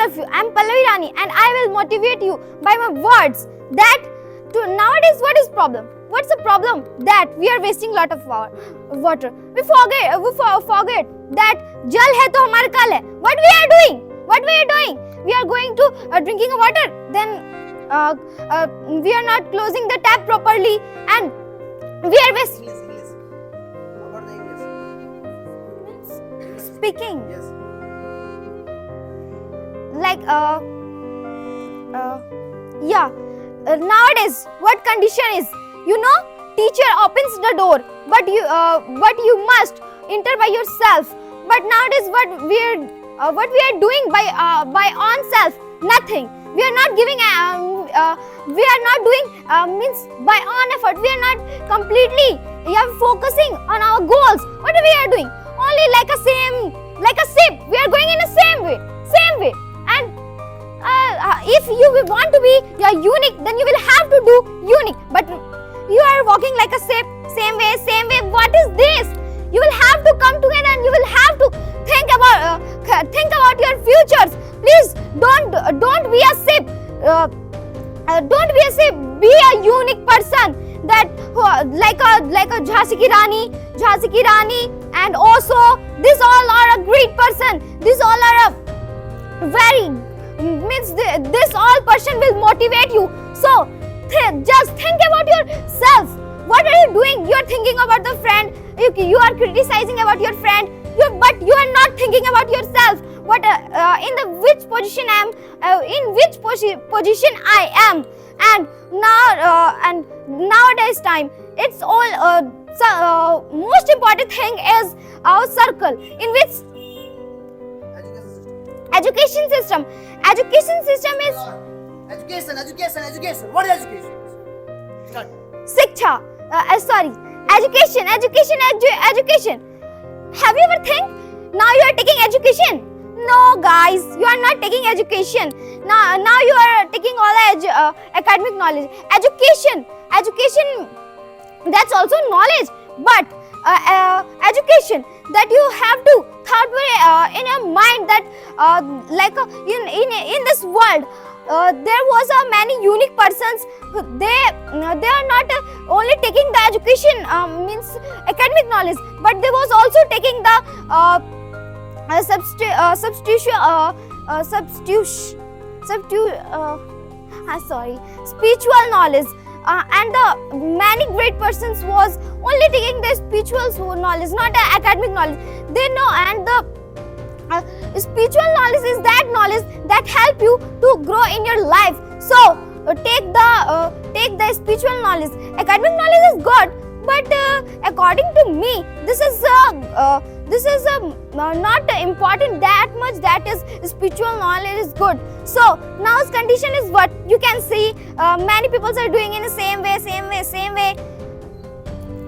all of you. I am Pallavi Rani and I will motivate you by my words that nowadays what is problem? What's the problem? That we are wasting lot of water. We forget that jal hai to hamara kal hai. What we are doing? We are going to drinking water. Then we are not closing the tap properly and we are wasting. English. About the English. Speaking. Yes. Like nowadays what condition is, teacher opens the door but you must enter by yourself. But nowadays what we are doing by own self, nothing. We are not giving we are not doing means by own effort. We are not completely focusing on our goals. What we are doing? Only like a sip. We are going in the same way. And if you want to be unique, then you will have to do unique. But you are walking like a sip, same way. What is this? You will have to come together and you will have to think about your futures. Please don't be a sip. Don't be a sip. Be a unique person. That like a Jhansi ki Rani, and also these all are a great person. These all are a very means this all person will motivate you. So just think about yourself. What are you doing? You are thinking about the friend. You are criticizing about your friend. But you are not thinking about yourself. What which position I am? In which position I am? And now and nowadays time, it's all most important thing is our circle, in which education system is Education. What is education? Start. Shiksha. Education. Have you ever think now you are taking education? No, guys, you are not taking education. Now you are taking all academic knowledge. Education, that's also knowledge. But education that you have to thought in your mind that in this world there was many unique persons. They are not only taking the education means academic knowledge, but they was also taking the spiritual knowledge. And the many great persons was only taking the spiritual knowledge, not the academic knowledge. They know, and the spiritual knowledge is that knowledge that help you to grow in your life. So take the spiritual knowledge. Academic knowledge is good, but according to me, this is not important that much. That is spiritual knowledge is good. So now's condition is what you can see. Many people are doing in the same way.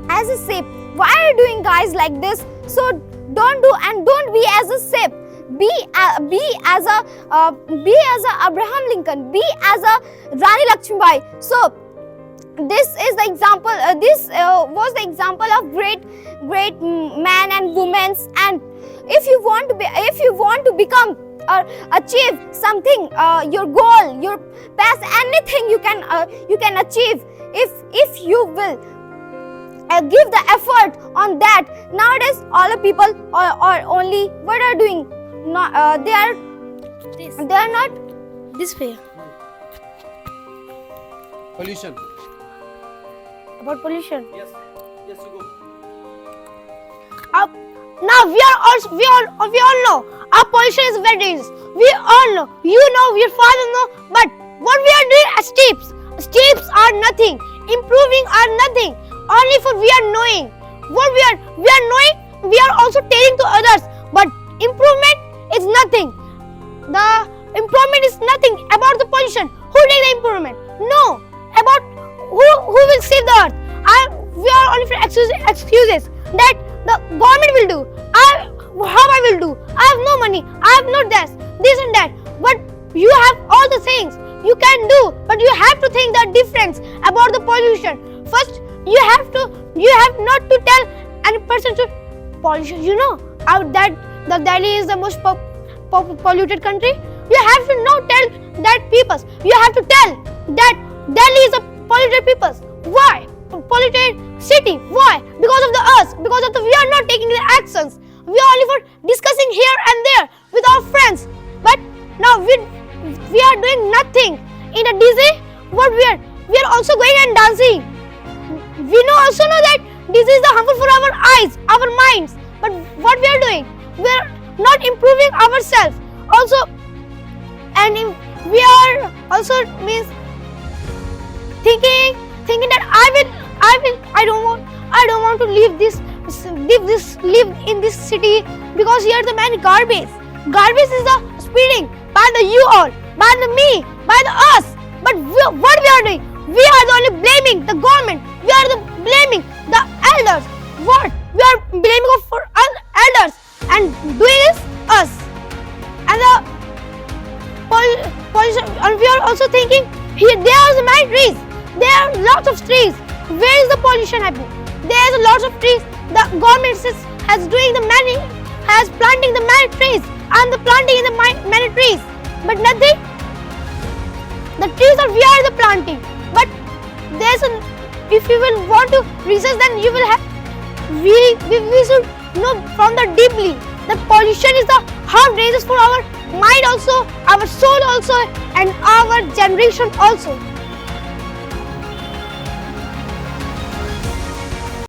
As a sip, why are you doing, guys, like this? So don't do and don't be as a sip. Be as a Abraham Lincoln. Be as a Rani Lakshmibai. So this is the example. This was the example of great men and women. And if you want to become or achieve something, your goal, your past, anything you can achieve if you will give the effort on that. Nowadays, all the people are only what are doing. They are not this way. Pollution. About pollution. Yes, you go. Now we all know our pollution is very dangerous. We all know. You know, your father know. But what we are doing as steps are nothing. Improving are nothing. Only for we are knowing. What we are knowing, we are also telling to others. But improvement is nothing. The improvement is nothing about the pollution. Who did the improvement? No. About who will save the earth? We are only for excuses that the government will do. How I will do? I have no money. I have not this and that. But you have all the things you can do. But you have to think the difference about the pollution. First, you have not to tell any person to pollution. You know that Delhi is the most polluted country. You have to now tell that people. You have to tell that Delhi is a polluted people. Why? Polluted city. Why? Because of the us. Because of the we are not taking the actions. We are only for discussing here and there with our friends. But now we are doing nothing. In a DJ, what we are also going and dancing. We also know that this is harmful for our eyes, our minds. But what we are doing, we are not improving ourselves. Also, and we are also means thinking that I don't want to live in this city because here the many garbage. Garbage is the speeding by the you all, by the me, by the us. But what we are doing? We are the only blaming the government. We are the blaming the elders. What? We are blaming for elders and doing is us. And the pollution. And we are also thinking here there are the many trees. There are lots of trees. Where is the pollution happening? There is a lot of trees. The government has planting the many trees and the planting in the many trees. But nothing. The trees are we are the planting. But if you will want to research, then you will have we should know from the deeply that pollution is the harm raises for our mind also, our soul also, and our generation also.